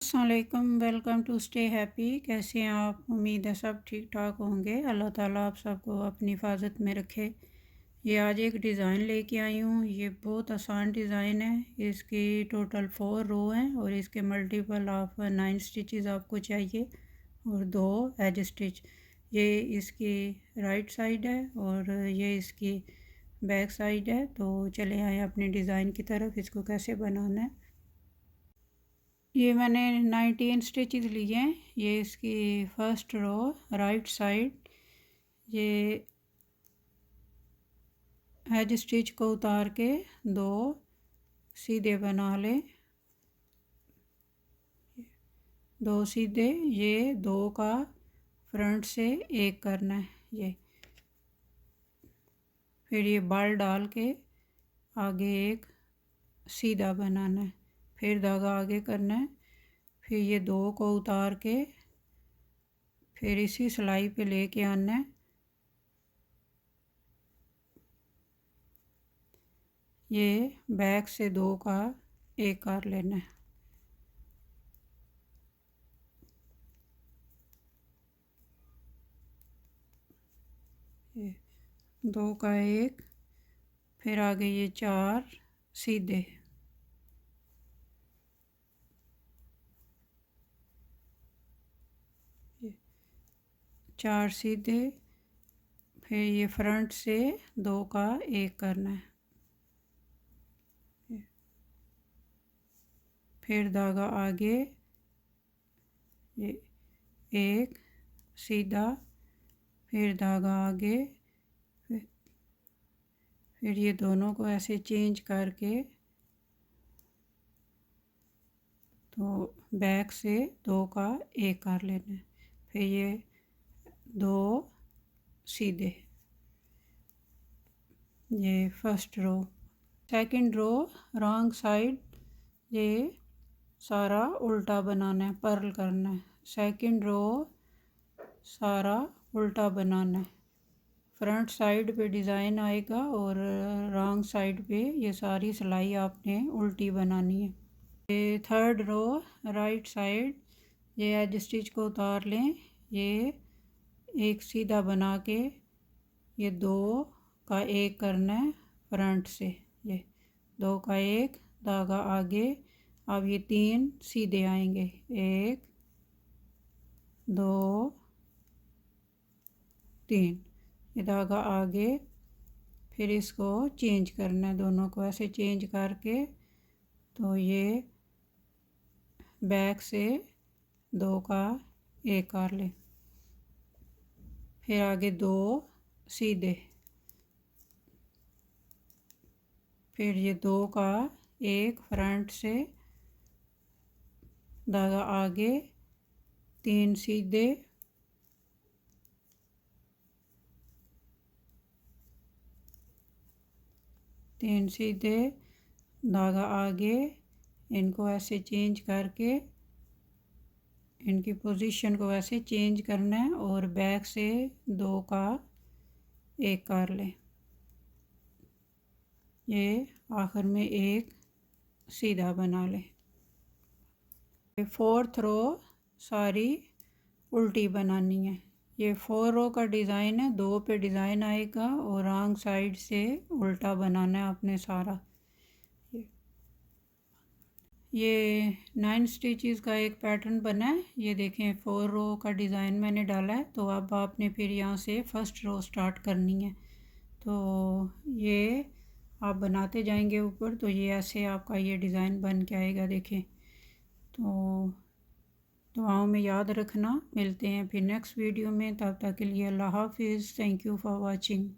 अस्सलामुअलैकुम, welcome to stay happy. कैसे हैं आप? उम्मीद है सब ठीक ठाक होंगे। अल्लाह ताला आप सबको अपनी हिफाजत में रखे। ये आज एक डिज़ाइन लेके आई हूँ। ये बहुत आसान डिज़ाइन है। इसकी टोटल 4 रो हैं और इसके मल्टीपल ऑफ 9 स्टिचेस आपको चाहिए और 2 एज स्टिच। ये इसकी राइट साइड है और ये इसकी बैक साइड है। तो चले आए अपने डिज़ाइन की तरफ। इसको कैसे बनाना है। ये मैंने 19 स्टिचेस लिए हैं। ये इसकी फर्स्ट रो राइट साइड। ये एज स्टिच को उतार के 2 सीधे बना लें, 2 सीधे। ये 2 का फ्रंट से एक करना है। ये फिर ये बल डाल के आगे एक सीधा बनाना है, फिर धागा आगे करना है। फिर ये 2 को उतार के फिर इसी सिलाई पे लेके आना है। ये बैक से 2 का एक कर लेना है। ये 2 का एक, फिर आगे ये 4 सीधे। ये 4 सीधे, फिर ये फ्रंट से 2 का एक करना है। फिर धागा आगे, ये एक सीधा, फिर धागा आगे, फिर ये दोनों को ऐसे चेंज करके तो बैक से 2 का एक कर लेना है। फिर ये 2 सीधे। ये first row. Second row wrong side, ये सारा उल्टा बनाना है, पर्ल करना है। सेकंड रो सारा उल्टा बनाना है। फ्रंट साइड पे डिज़ाइन आएगा और रॉन्ग साइड पे ये सारी सिलाई आपने उल्टी बनानी है। ये थर्ड रो राइट साइड, ये एज स्टिच को उतार लें। ये एक सीधा बना के ये 2 का एक करना है फ्रंट से। ये 2 का एक, धागा आगे। अब ये 3 सीधे आएंगे, 1 2 3। ये धागा आगे, फिर इसको चेंज करना है, दोनों को ऐसे चेंज करके तो ये बैक से 2 का एक कर ले। फिर आगे 2 सीधे, फिर ये 2 का एक फ्रंट से, धागा आगे, 3 सीधे, तीन सीधे, धागा आगे। इनको ऐसे चेंज करके इनकी पोजीशन को ऐसे चेंज करना है और बैक से 2 का एक कर लें। ये आखिर में एक सीधा बना लें। फोर्थ रो सारी उल्टी बनानी है। ये 4 रो का डिज़ाइन है, 2 पे डिज़ाइन आएगा और रॉन्ग साइड से उल्टा बनाना है आपने सारा। ये 9 स्टिचेस का एक पैटर्न बना है। ये देखें 4 रो का डिज़ाइन मैंने डाला है। तो अब आपने फिर यहाँ से फर्स्ट रो स्टार्ट करनी है। तो ये आप बनाते जाएंगे ऊपर, तो ये ऐसे आपका ये डिज़ाइन बन के आएगा। देखें, तो दुआओं में याद रखना। मिलते हैं फिर नेक्स्ट वीडियो में, तब तक के लिए अल्लाह हाफिज़। Thank you for watching.